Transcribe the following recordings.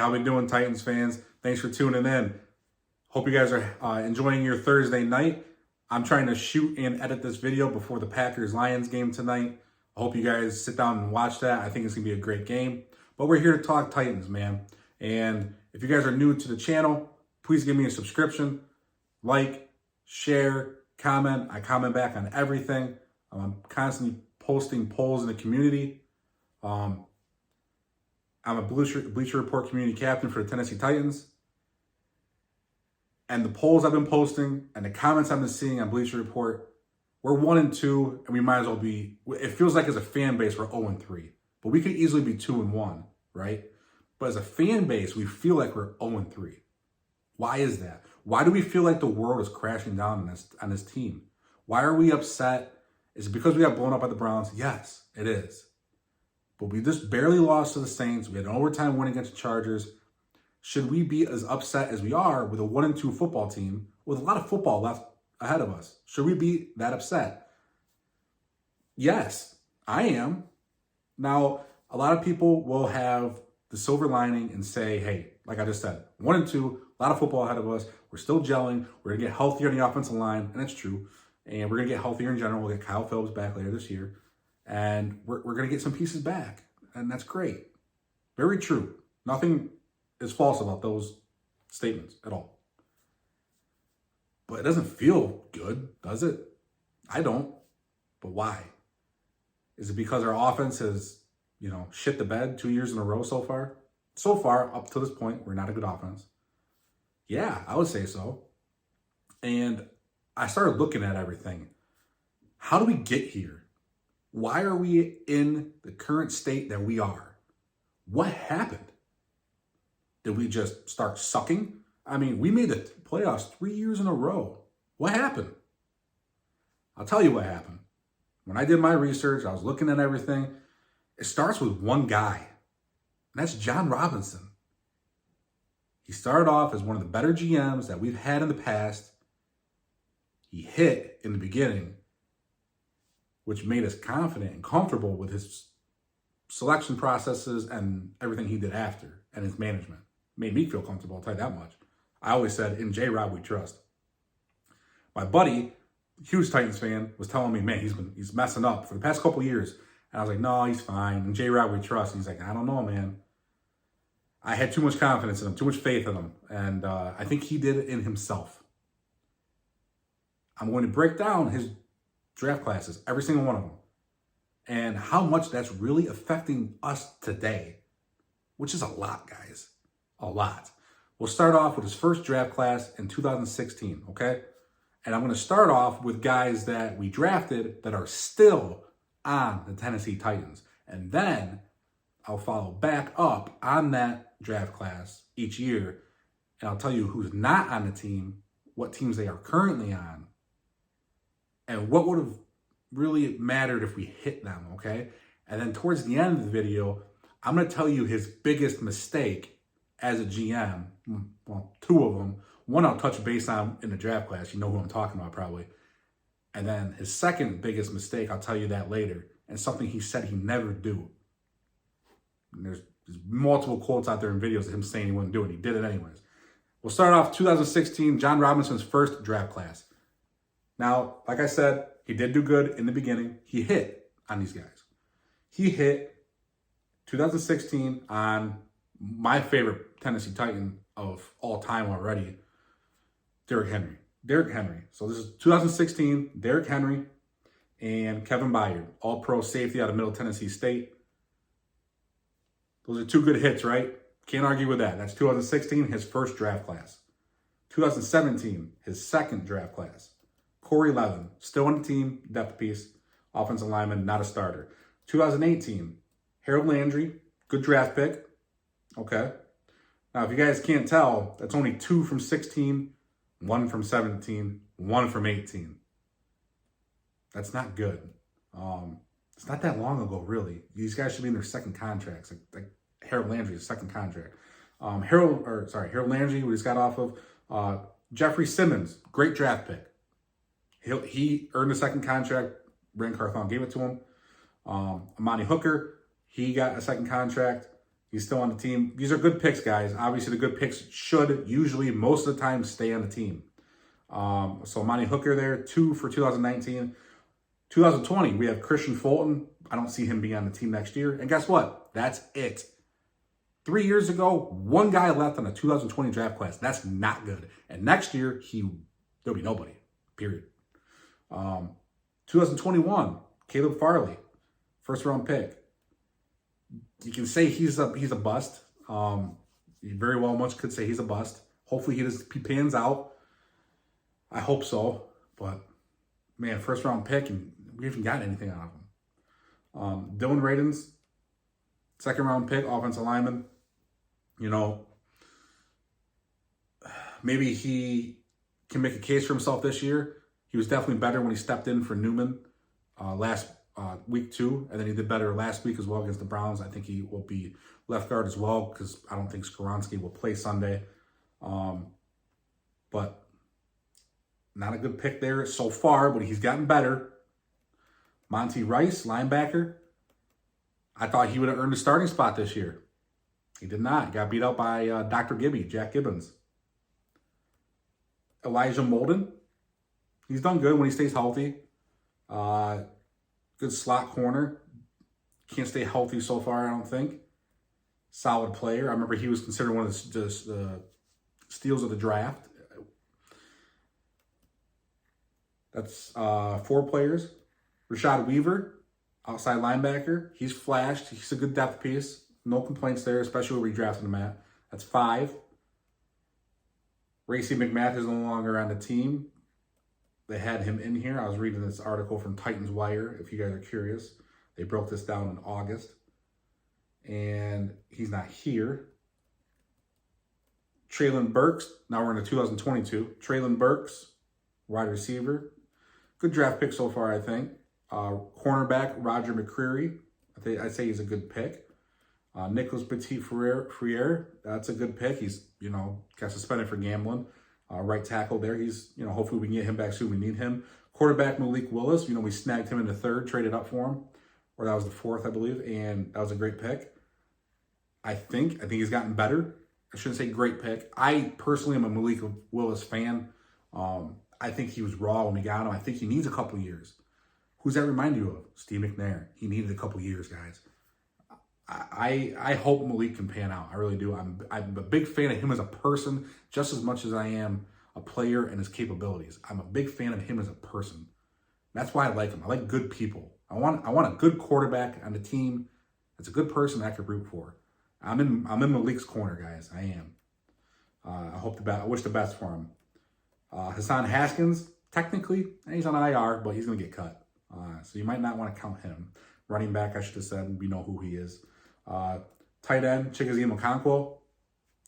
how we doing, Titans fans? Thanks for tuning in. Hope you guys are enjoying your Thursday night. I'm trying to shoot and edit this video before the Packers-Lions game tonight. I hope you guys sit down and watch that. I think it's going to be a great game. But we're here to talk Titans, man. And if you guys are new to the channel, please give me a subscription, like, share, comment. I comment back on everything. I'm constantly posting polls in the community. I'm a Bleacher Report community captain for the Tennessee Titans. And the polls I've been posting and the comments I've been seeing on Bleacher Report, we're 1-2, and we might as well be, it feels like as a fan base, we're 0-3. But we could easily be 2-1, right? But as a fan base, we feel like we're 0-3. Why is that? Why do we feel like the world is crashing down on this team? Why are we upset? Is it because we got blown up by the Browns? Yes, it is. But we just barely lost to the Saints. We had an overtime win against the Chargers. Should we be as upset as we are with a 1-2 football team with a lot of football left ahead of us? Should we be that upset? Yes, I am. Now, a lot of people will have the silver lining and say, hey, like I just said, 1-2, a lot of football ahead of us. We're still gelling. We're going to get healthier on the offensive line, and that's true. And we're going to get healthier in general. We'll get Kyle Phillips back later this year. And we're going to get some pieces back. And that's great. Very true. Nothing is false about those statements at all. But it doesn't feel good, does it? I don't. But why? Is it because our offense has, shit the bed 2 years in a row so far? So far, up to this point, we're not a good offense. Yeah, I would say so. And I started looking at everything. How do we get here? Why are we in the current state that we are? What happened? Did we just start sucking? I mean, we made the playoffs 3 years in a row. What happened? I'll tell you what happened. When I did my research, I was looking at everything. It starts with one guy, and that's Jon Robinson. He started off as one of the better GMs that we've had in the past. He hit in the beginning, which made us confident and comfortable with his selection processes and everything he did after, and his management. Made me feel comfortable, I'll tell you that much. I always said, in J-Rob we trust. My buddy, huge Titans fan, was telling me, man, he's messing up for the past couple of years. And I was like, no, he's fine. In J-Rob we trust. And he's like, I don't know, man. I had too much confidence in him, too much faith in him. And I think he did it in himself. I'm going to break down his draft classes, every single one of them, and how much that's really affecting us today, which is a lot, guys, a lot. We'll start off with his first draft class in 2016, okay? And I'm going to start off with guys that we drafted that are still on the Tennessee Titans. And then I'll follow back up on that draft class each year, and I'll tell you who's not on the team, what teams they are currently on, and what would have really mattered if we hit them, okay? And then towards the end of the video, I'm going to tell you his biggest mistake as a GM. Well, two of them. One I'll touch base on in the draft class. You know who I'm talking about probably. And then his second biggest mistake, I'll tell you that later. And something he said he'd never do. And there's multiple quotes out there in videos of him saying he wouldn't do it. He did it anyways. We'll start off 2016, Jon Robinson's first draft class. Now, like I said, he did do good in the beginning. He hit on these guys. He hit 2016 on my favorite Tennessee Titan of all time already, Derrick Henry. Derrick Henry. So this is 2016, Derrick Henry and Kevin Byard, all-pro safety out of Middle Tennessee State. Those are two good hits, right? Can't argue with that. That's 2016, his first draft class. 2017, his second draft class. Corey Levin, still on the team, depth piece, offensive lineman, not a starter. 2018, Harold Landry, good draft pick. Okay. Now, if you guys can't tell, that's only 2 from 16, 1 from 17, 1 from 18. That's not good. It's not that long ago, really. These guys should be in their second contracts. Like Harold Landry's second contract. Harold Landry, we just got off of. Jeffrey Simmons, great draft pick. He earned a second contract. Brand Carthon gave it to him. Amani Hooker, he got a second contract. He's still on the team. These are good picks, guys. Obviously, the good picks should usually, most of the time, stay on the team. So Monty Hooker there, 2 for 2019. 2020, we have Christian Fulton. I don't see him being on the team next year. And guess what? That's it. 3 years ago, one guy left on the 2020 draft class. That's not good. And next year, there'll be nobody, period. 2021, Caleb Farley, first round pick. You can say he's a bust. You very well much could say he's a bust. Hopefully he pans out. I hope so. But man, first round pick, and we haven't gotten anything out of him. Dylan Radins, second round pick, offensive lineman. You know, maybe he can make a case for himself this year. He was definitely better when he stepped in for Newman last week 2, and then he did better last week as well against the Browns. I think he will be left guard as well because I don't think Skoronski will play Sunday. But not a good pick there so far, but he's gotten better. Monty Rice, linebacker. I thought he would have earned a starting spot this year. He did not. He got beat out by Dr. Gibby, Jack Gibbons. Elijah Molden. He's done good when he stays healthy. Good slot corner. Can't stay healthy so far, I don't think. Solid player. I remember he was considered one of the steals of the draft. That's 4 players. Rashad Weaver, outside linebacker. He's flashed. He's a good depth piece. No complaints there, especially where we drafted him at. That's 5. Racy McMath is no longer on the team. They had him in here. I was reading this article from Titans Wire, if you guys are curious. They broke this down in August. And he's not here. Traylon Burks. Now we're in the 2022. Traylon Burks, wide receiver. Good draft pick so far, I think. Cornerback, Roger McCreary. I'd say he's a good pick. Nicholas Petit-Frere, that's a good pick. He's, got suspended for gambling. Right tackle there. He's, hopefully we can get him back soon. We need him. Quarterback, Malik Willis. We snagged him in the 3rd, traded up for him. Or that was the 4th, I believe. And that was a great pick. I think he's gotten better. I shouldn't say great pick. I personally am a Malik Willis fan. I think he was raw when we got him. I think he needs a couple years. Who's that remind you of? Steve McNair. He needed a couple years, guys. I hope Malik can pan out. I really do. I'm a big fan of him as a person, just as much as I am a player and his capabilities. I'm a big fan of him as a person. That's why I like him. I like good people. I want a good quarterback on the team that's a good person that I could root for. I'm in Malik's corner, guys. I am. I wish the best for him. Hassan Haskins, technically, he's on IR, but he's going to get cut. So you might not want to count him. Running back, I should have said. We know who he is. Tight end, Chigozie Okonkwo.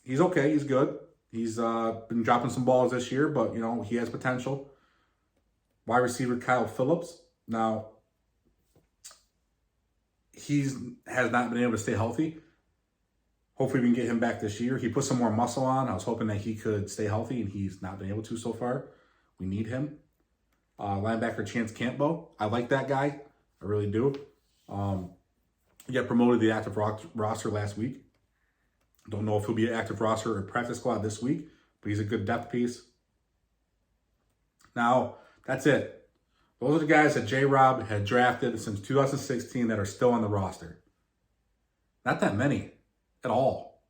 He's okay. He's good. He's been dropping some balls this year, but, he has potential. Wide receiver, Kyle Phillips. Now, has not been able to stay healthy. Hopefully we can get him back this year. He put some more muscle on. I was hoping that he could stay healthy, and he's not been able to so far. We need him. Linebacker Chance Campbell. I like that guy. I really do. He got promoted to the active roster last week. Don't know if he'll be an active roster or practice squad this week, but he's a good depth piece. Now, that's it. Those are the guys that J-Rob had drafted since 2016 that are still on the roster. Not that many at all.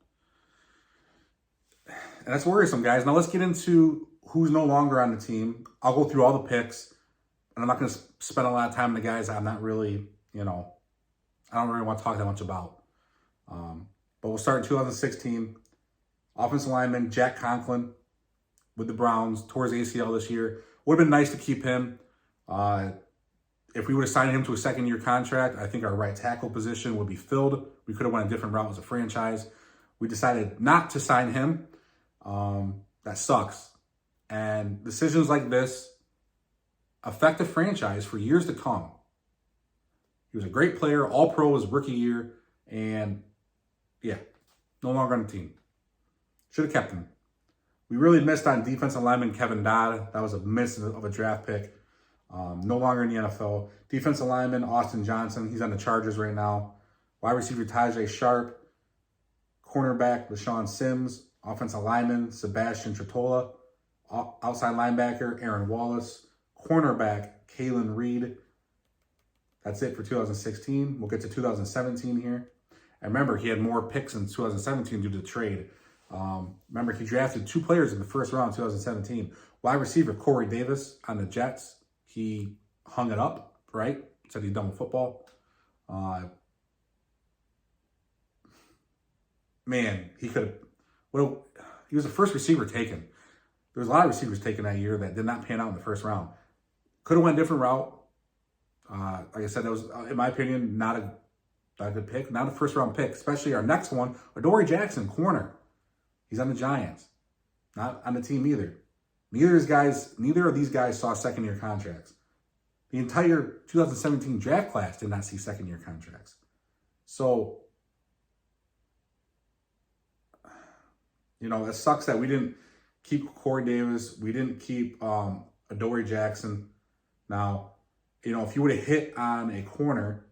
And that's worrisome, guys. Now let's get into who's no longer on the team. I'll go through all the picks, and I'm not going to spend a lot of time on the guys I'm not really, I don't really want to talk that much about. But we'll start in 2016. Offensive lineman Jack Conklin with the Browns towards ACL this year. Would have been nice to keep him. If we would have signed him to a second-year contract, I think our right tackle position would be filled. We could have went a different route as a franchise. We decided not to sign him. That sucks. And decisions like this affect the franchise for years to come. He was a great player, all-pro his rookie year, and no longer on the team. Should have kept him. We really missed on defensive lineman Kevin Dodd. That was a miss of a draft pick. No longer in the NFL. Defensive lineman Austin Johnson. He's on the Chargers right now. Wide receiver Tajay Sharp. Cornerback, LaShawn Sims. Offensive lineman, Sebastian Tretola. Outside linebacker, Aaron Wallace. Cornerback, Kalen Reed. That's it for 2016. We'll get to 2017 here. And remember, he had more picks in 2017 due to the trade. Remember, he drafted 2 players in the first round of 2017. Wide receiver Corey Davis on the Jets. He hung it up, right? Said he's done with football. Man, he could have. Well, he was the first receiver taken. There was a lot of receivers taken that year that did not pan out in the first round. Could have went a different route. Like I said, that was, in my opinion, not a good pick. Not a first-round pick, especially our next one, Adoree Jackson, corner. He's on the Giants. Not on the team either. Neither of these guys saw second-year contracts. The entire 2017 draft class did not see second-year contracts. So, it sucks that we didn't keep Corey Davis. We didn't keep Adoree Jackson. Now, if you would have hit on a corner,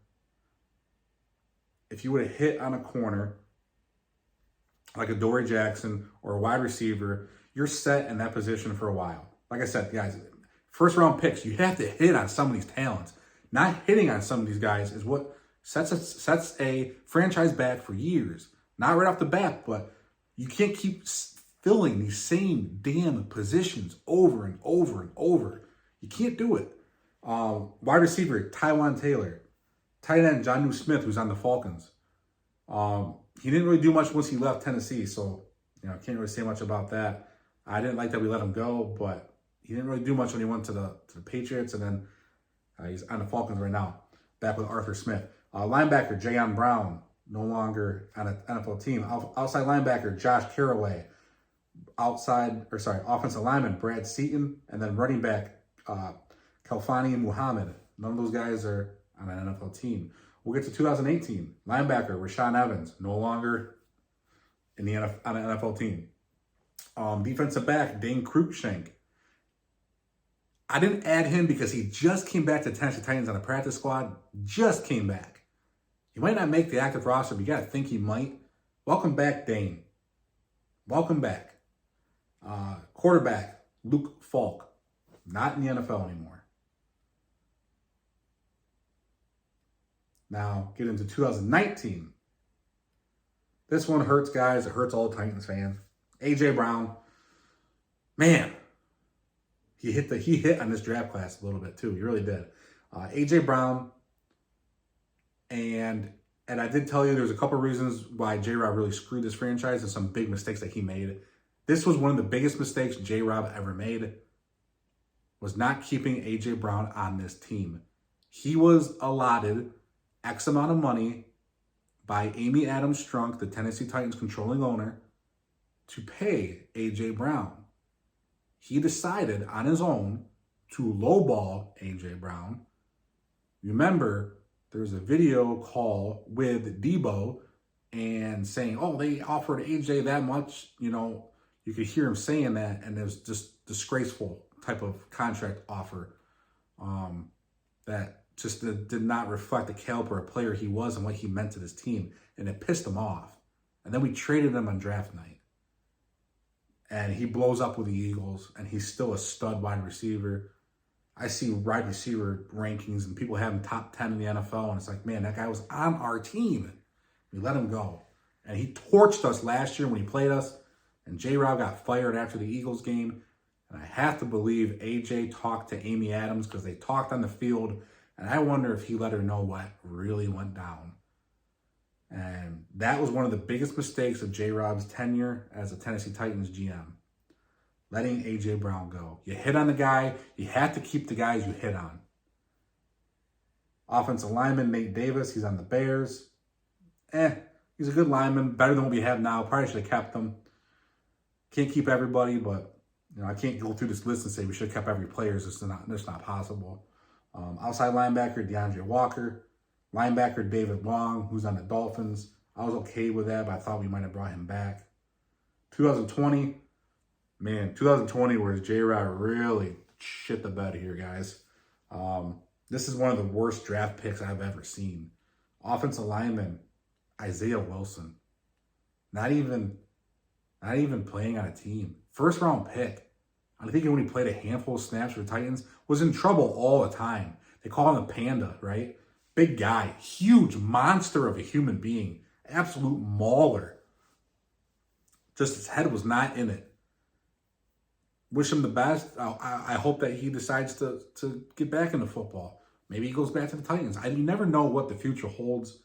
like Adoree Jackson or a wide receiver, you're set in that position for a while. Like I said, guys, first round picks, you have to hit on some of these talents. Not hitting on some of these guys is what sets a franchise back for years. Not right off the bat, but you can't keep filling these same damn positions over and over and over. You can't do it. Wide receiver, Tywan Taylor. Tight end, Jonnu Smith, who's on the Falcons. He didn't really do much once he left Tennessee, so I can't really say much about that. I didn't like that we let him go, but he didn't really do much when he went to the Patriots, and then he's on the Falcons right now, back with Arthur Smith. Linebacker, Jayon Brown, no longer on an NFL team. Outside linebacker, Josh Caraway. Offensive lineman, Brad Seaton, and then running back, Khalfani Muhammad. None of those guys are on an NFL team. We'll get to 2018. Linebacker, Rashaan Evans, no longer on an NFL team. Defensive back, Dane Cruikshank. I didn't add him because he just came back to Tennessee Titans on the practice squad. Just came back. He might not make the active roster, but you got to think he might. Welcome back, Dane. Welcome back. Quarterback, Luke Falk. Not in the NFL anymore. Now, get into 2019. This one hurts, guys. It hurts all Titans fans. A.J. Brown. Man, he hit on this draft class a little bit, too. He really did. A.J. Brown. And I did tell you there's a couple reasons why J-Rob really screwed this franchise and some big mistakes that he made. This was one of the biggest mistakes J-Rob ever made, was not keeping A.J. Brown on this team. He was allotted X amount of money by Amy Adams Strunk, the Tennessee Titans controlling owner, to pay A.J. Brown. He decided on his own to lowball A.J. Brown. Remember, there was a video call with Debo and saying, oh, they offered AJ that much. You could hear him saying that, and it was just disgraceful type of contract offer that just did not reflect the caliber of player he was and what he meant to this team, and it pissed him off. And then we traded him on draft night, and he blows up with the Eagles, and he's still a stud wide receiver. I see wide receiver rankings and people have him top 10 in the NFL. And it's like, man, that guy was on our team. We let him go. And he torched us last year when he played us. And J-Rob got fired after the Eagles game. And I have to believe AJ talked to Amy Adams because they talked on the field. And I wonder if he let her know what really went down. And that was one of the biggest mistakes of J-Rob's tenure as a Tennessee Titans GM. Letting A.J. Brown go. You hit on the guy. You have to keep the guys you hit on. Offensive lineman, Nate Davis. He's on the Bears. He's a good lineman. Better than what we have now. Probably should have kept him. Can't keep everybody, but I can't go through this list and say we should have kept every player. It's not possible. Outside linebacker, DeAndre Walker. Linebacker, David Long, who's on the Dolphins. I was okay with that, but I thought we might have brought him back. 2020. Man, 2020 was J-Rod really shit the bed here, guys. This is one of the worst draft picks I've ever seen. Offensive lineman, Isaiah Wilson. Not even playing on a team. First round pick. I think he only played a handful of snaps for the Titans. Was in trouble all the time. They call him a panda, right? Big guy, huge monster of a human being, absolute mauler. Just his head was not in it. Wish him the best. I hope that he decides to get back into football. Maybe he goes back to the Titans. You never know what the future holds.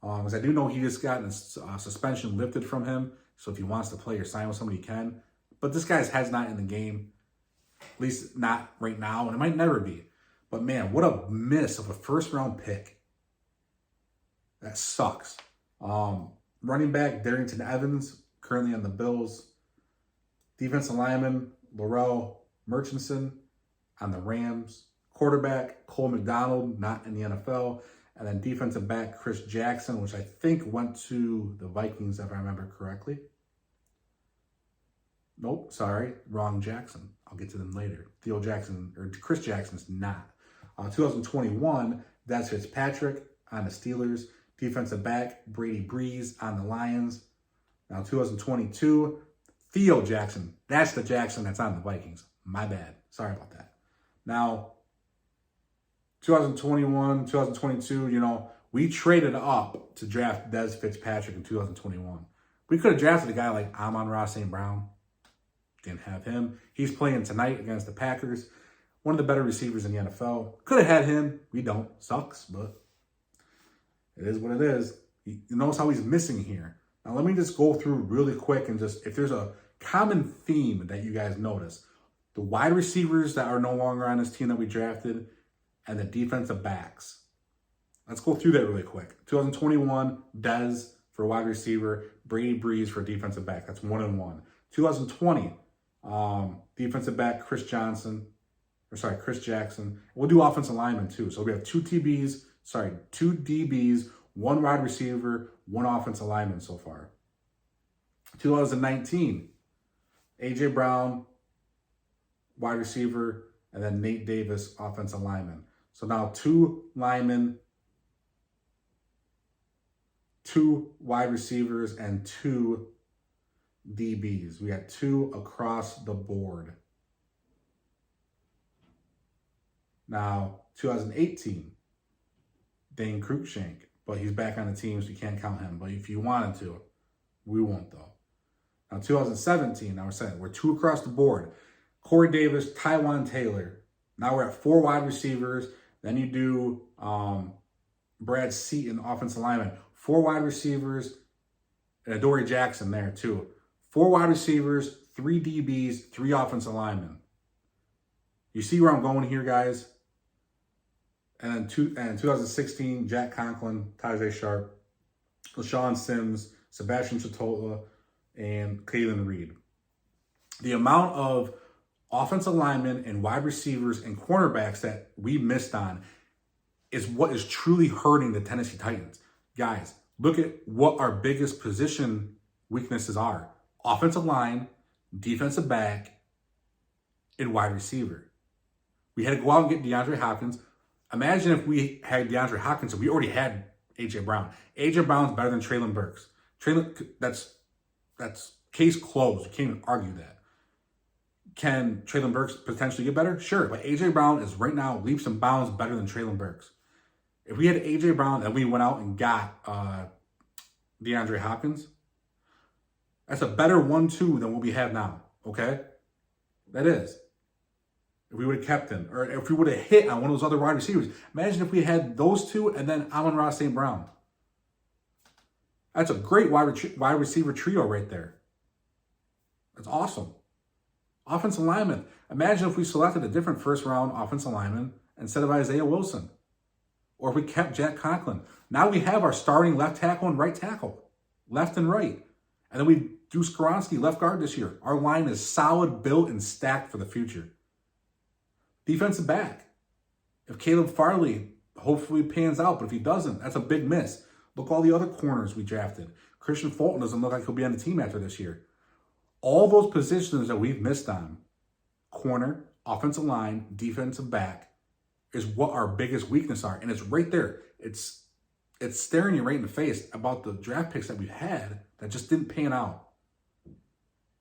Because I do know he just got a suspension lifted from him. So if he wants to play or sign with somebody, he can. But this guy's head's not in the game. At least not right now. And it might never be. But man, what a miss of a first round pick. That sucks. Running back Darrington Evans, currently on the Bills. Defensive lineman Laurel Murchison on the Rams. Quarterback Cole McDonald, not in the NFL. And then defensive back Chris Jackson, which I think went to the Vikings, if I remember correctly. Nope, sorry, wrong Jackson. I'll get to them later. Theo Jackson, or Chris Jackson's not. 2021, that's Fitzpatrick on the Steelers. Defensive back Brady Breeze on the Lions. Now 2022, Theo Jackson. That's the Jackson that's on the Vikings. My bad. Sorry about that. Now, 2021, 2022, we traded up to draft Dez Fitzpatrick in 2021. We could have drafted a guy like Amon-Ra St. Brown. Didn't have him. He's playing tonight against the Packers. One of the better receivers in the NFL. Could have had him. We don't. Sucks, but it is what it is. You notice how he's missing here. Now, let me just go through really quick and just, if there's a common theme that you guys notice, the wide receivers that are no longer on this team that we drafted, and the defensive backs. Let's go through that really quick. 2021, Dez for wide receiver, Brady Breeze for defensive back. That's 1-1. 2020, defensive back Chris Jackson. We'll do offensive lineman too. So we have two DBs, one wide receiver, one offensive lineman so far. 2019, A.J. Brown, wide receiver, and then Nate Davis, offensive lineman. So now two linemen, two wide receivers, and two DBs. We got two across the board. Now, 2018, Dane Cruikshank, but he's back on the team, so you can't count him. But if you wanted to, we won't, though. Now, 2017, now we're two across the board. Corey Davis, Tywan Taylor. Now we're at four wide receivers. Then you do Brad Seaton, offensive lineman. Four wide receivers, and Adoree Jackson there, too. Four wide receivers, three DBs, three offensive linemen. You see where I'm going here, guys? And then 2016, Jack Conklin, Tajay Sharp, LaShawn Sims, Sebastian Chitola, and Kalen Reed. The amount of offensive linemen and wide receivers and cornerbacks that we missed on is what is truly hurting the Tennessee Titans. Guys, look at what our biggest position weaknesses are. Offensive line, defensive back, and wide receiver. We had to go out and get DeAndre Hopkins. Imagine if we had DeAndre Hopkins and we already had A.J. Brown. A.J. Brown's better than Treylon Burks. That's case closed. You can't even argue that. Can Treylon Burks potentially get better? Sure, but A.J. Brown is right now leaps and bounds better than Treylon Burks. If we had A.J. Brown and we went out and got DeAndre Hopkins, that's a better 1-2 than what we have now, okay? That is. If we would have kept him, or if we would have hit on one of those other wide receivers. Imagine if we had those two and then Amon-Ra St. Brown. That's a great wide receiver trio right there. That's awesome. Offensive lineman. Imagine if we selected a different first-round offensive lineman instead of Isaiah Wilson. Or if we kept Jack Conklin. Now we have our starting left tackle and right tackle. Left and right. And then we do Skoronski, left guard this year. Our line is solid, built, and stacked for the future. Defensive back. If Caleb Farley hopefully pans out, but if he doesn't, that's a big miss. Look all the other corners we drafted. Christian Fulton doesn't look like he'll be on the team after this year. All those positions that we've missed on, corner, offensive line, defensive back, is what our biggest weakness are. And it's right there. It's it's staring you right in the face about the draft picks that we've had that just didn't pan out.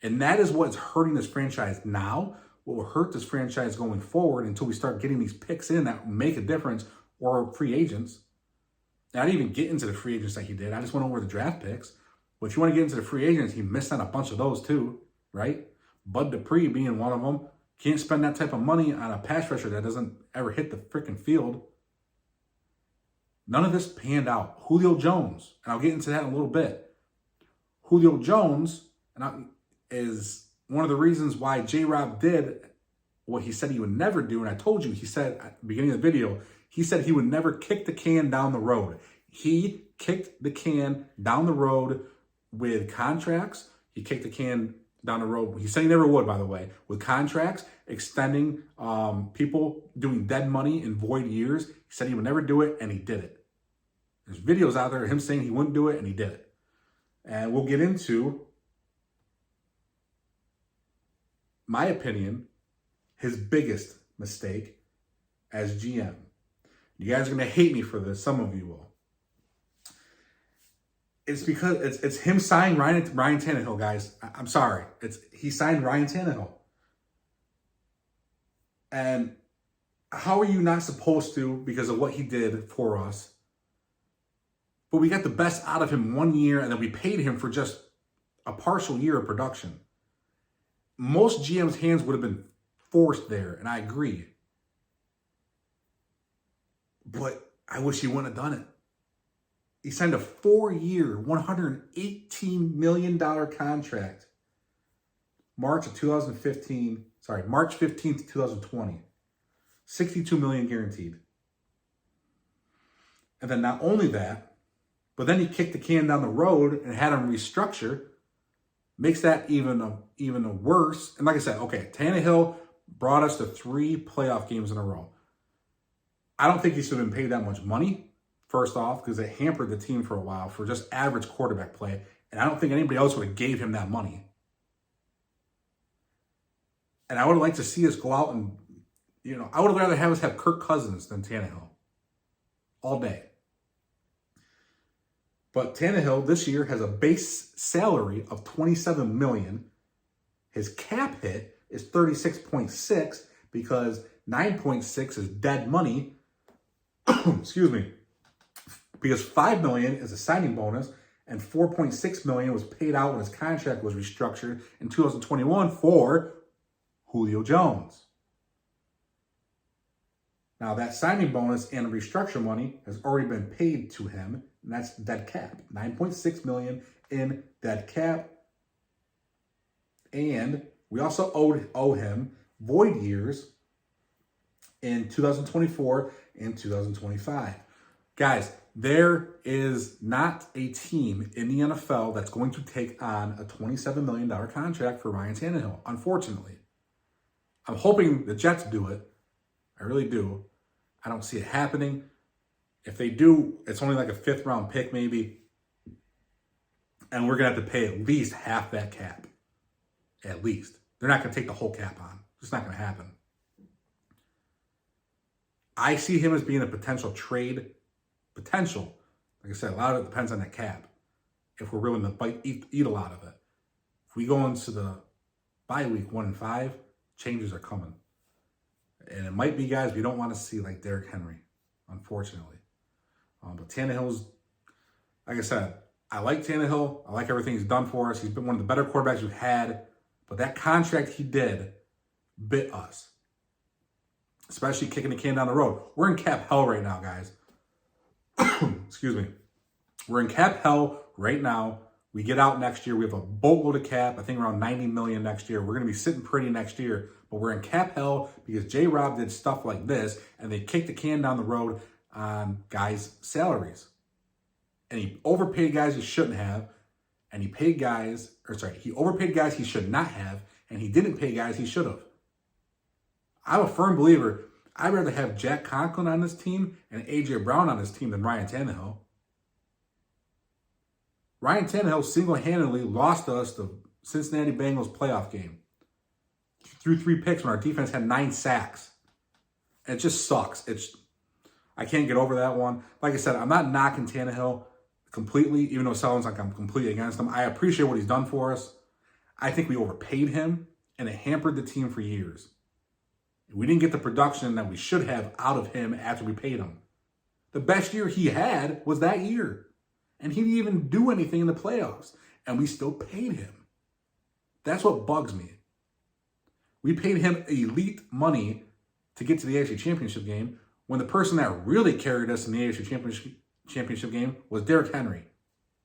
And that is what's hurting this franchise now. What will hurt this franchise going forward until we start getting these picks in that make a difference, or free agents. And I didn't even get into the free agents that he did. I just went over the draft picks. But if you want to get into the free agents, he missed on a bunch of those too, right? Bud Dupree being one of them. Can't spend that type of money on a pass rusher that doesn't ever hit the freaking field. None of this panned out. Julio Jones, and I'll get into that in a little bit. Julio Jones is one of the reasons why J-Rob did what he said he would never do. And I told you, he said at the beginning of the video, he said he would never kick the can down the road. He kicked the can down the road with contracts. He kicked the can down the road. He said he never would, by the way, with contracts, extending people doing dead money in void years. He said he would never do it, and he did it. There's videos out there of him saying he wouldn't do it, and he did it. And we'll get into, my opinion, his biggest mistake as GM. You guys are going to hate me for this. Some of you will. It's because it's him signing Ryan Tannehill, guys. I'm sorry. He signed Ryan Tannehill. And how are you not supposed to, because of what he did for us? But we got the best out of him 1 year, and then we paid him for just a partial year of production. Most GM's hands would have been forced there, and I agree. But I wish he wouldn't have done it. He signed a 4-year, $118 million contract. March 15th, 2020. $62 million guaranteed. And then not only that, but then he kicked the can down the road and had him restructure. Makes that even worse. And like I said, okay, Tannehill brought us to 3 playoff games in a row. I don't think he should have been paid that much money, first off, because it hampered the team for a while for just average quarterback play. And I don't think anybody else would have gave him that money. And I would have liked to see us go out and, I would have rather have us have Kirk Cousins than Tannehill all day. But Tannehill this year has a base salary of $27 million. His cap hit is 36.6 because 9.6 is dead money. Excuse me. Because $5 million is a signing bonus and $4.6 million was paid out when his contract was restructured in 2021 for Julio Jones. Now that signing bonus and restructure money has already been paid to him, and that's dead cap. $9.6 million in dead cap. And we also owe him void years in 2024 and 2025. Guys, there is not a team in the NFL that's going to take on a $27 million contract for Ryan Tannehill, unfortunately. I'm hoping the Jets do it. I really do. I don't see it happening. If they do, it's only like a 5th round pick maybe. And we're going to have to pay at least half that cap. At least. They're not going to take the whole cap on. It's not going to happen. I see him as being a potential trade. Potential. Like I said, a lot of it depends on that cap. If we're willing to eat a lot of it. If we go into the bye week 1-5, changes are coming. And it might be guys we don't want to see like Derrick Henry, unfortunately. But Tannehill's, like I said, I like Tannehill. I like everything he's done for us. He's been one of the better quarterbacks we've had. But that contract he did bit us. Especially kicking the can down the road. We're in cap hell right now, guys. Excuse me. We're in cap hell right now. We get out next year. We have a boatload of cap. I think around $90 million next year. We're going to be sitting pretty next year. But we're in cap hell because J-Rob did stuff like this. And they kicked the can down the road on guys' salaries. And he overpaid guys he shouldn't have. And he overpaid guys he should not have. And he didn't pay guys he should have. I'm a firm believer. I'd rather have Jack Conklin on this team and A.J. Brown on this team than Ryan Tannehill. Ryan Tannehill single-handedly lost us the Cincinnati Bengals playoff game. Threw 3 picks when our defense had 9 sacks. And it just sucks. I can't get over that one. Like I said, I'm not knocking Tannehill completely, even though it sounds like I'm completely against him. I appreciate what he's done for us. I think we overpaid him, and it hampered the team for years. We didn't get the production that we should have out of him after we paid him. The best year he had was that year. And he didn't even do anything in the playoffs. And we still paid him. That's what bugs me. We paid him elite money to get to the AFC Championship game when the person that really carried us in the AFC Championship game was Derrick Henry.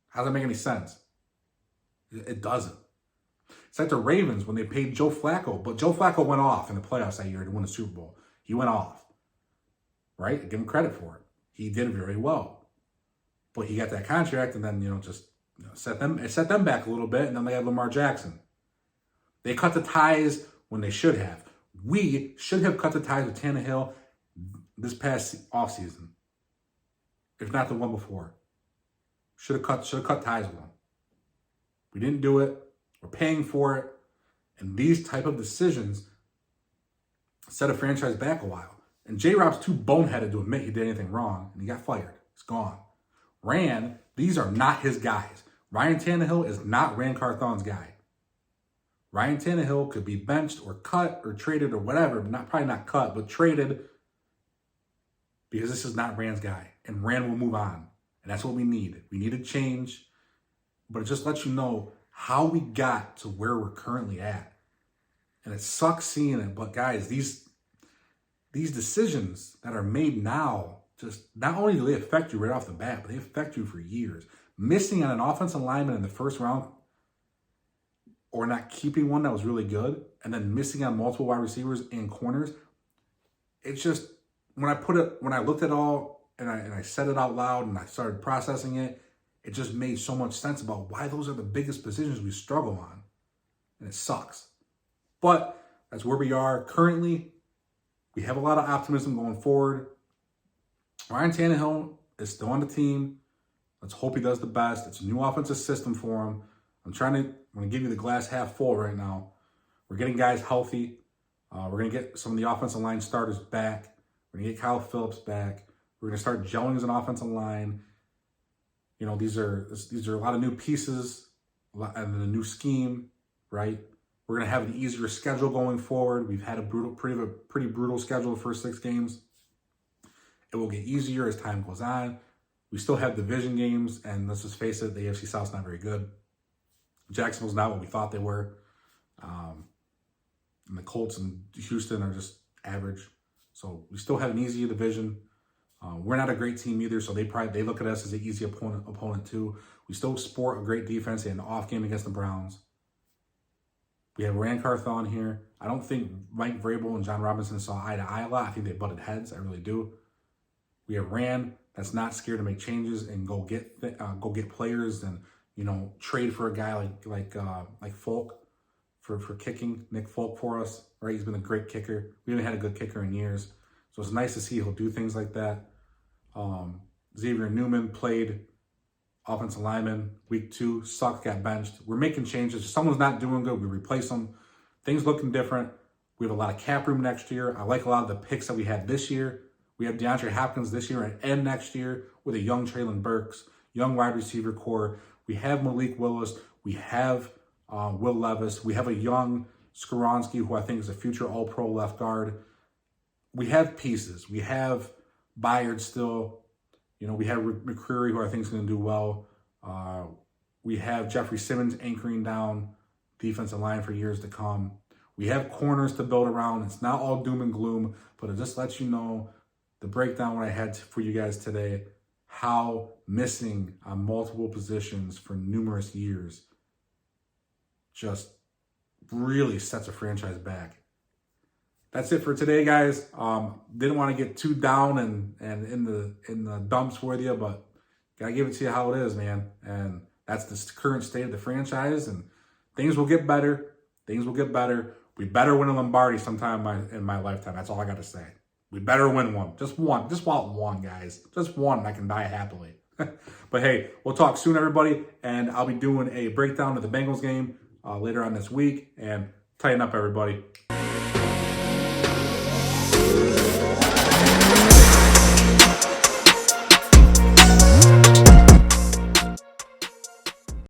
How does that make any sense? It doesn't. It's like the Ravens when they paid Joe Flacco. But Joe Flacco went off in the playoffs that year to win the Super Bowl. He went off. Right? I give him credit for it. He did very well. But he got that contract and then, set them back a little bit, and then they had Lamar Jackson. They cut the ties when they should have. We should have cut the ties with Tannehill this past offseason, if not the one before. Should have cut ties with him. We didn't do it. We're paying for it. And these type of decisions set a franchise back a while. And J-Rob's too boneheaded to admit he did anything wrong, and he got fired. He's gone. Rand, these are not his guys. Ryan Tannehill is not Rand Carthon's guy. Ryan Tannehill could be benched or cut or traded or whatever. Probably not cut, but traded, because this is not Rand's guy. And Rand will move on. And that's what we need. We need a change. But it just lets you know how we got to where we're currently at. And it sucks seeing it. But guys, these decisions that are made now, just not only do they affect you right off the bat, but they affect you for years. Missing on an offensive lineman in the first round, or not keeping one that was really good, and then missing on multiple wide receivers and corners. It's just, when I looked at it all and I said it out loud and I started processing it, it just made so much sense about why those are the biggest positions we struggle on. And it sucks. But that's where we are currently. We have a lot of optimism going forward. Ryan Tannehill is still on the team. Let's hope he does the best. It's a new offensive system for him. I'm going to give you the glass half full right now. We're getting guys healthy. We're going to get some of the offensive line starters back. We're going to get Kyle Phillips back. We're going to start gelling as an offensive line. These are a lot of new pieces and a new scheme, right? We're going to have an easier schedule going forward. We've had a pretty brutal schedule the first 6 games. It will get easier as time goes on. We still have division games, and let's just face it, the AFC South's not very good. Jacksonville's not what we thought they were. And the Colts and Houston are just average. So we still have an easier division. We're not a great team either, so they look at us as an easy opponent too. We still sport a great defense. They had an off game against the Browns. We have Rand Carthon here. I don't think Mike Vrabel and Jon Robinson saw eye to eye a lot. I think they butted heads. I really do. We have Rand that's not scared to make changes and go get players and trade for a guy like Folk for kicking, Nick Folk for us. Right, he's been a great kicker. We haven't had a good kicker in years, so it's nice to see he'll do things like that. Xavier Newman played offensive lineman week 2, sucked, got benched. We're making changes. If someone's not doing good, we replace them. Things looking different. We have a lot of cap room next year. I like a lot of the picks that we had this year. We have DeAndre Hopkins this year and next year with a young Traylon Burks, young wide receiver core. We have Malik Willis. We have Will Levis. We have a young Skoronski, who I think is a future All-Pro left guard. We have pieces. We have Byard still. We have McCreary, who I think is going to do well. We have Jeffrey Simmons anchoring down defensive line for years to come. We have corners to build around. It's not all doom and gloom, but it just lets you know the breakdown what I had for you guys today, how missing on multiple positions for numerous years just really sets a franchise back. That's it for today, guys. Didn't want to get too down and in the dumps with you, but gotta give it to you how it is, man. And that's the current state of the franchise, and things will get better. Things will get better. We better win a Lombardi sometime in my lifetime. That's all I got to say. We better win one. Just one. Just want one, guys. Just one, and I can die happily. But hey, we'll talk soon, everybody. And I'll be doing a breakdown of the Bengals game later on this week. And tighten up, everybody.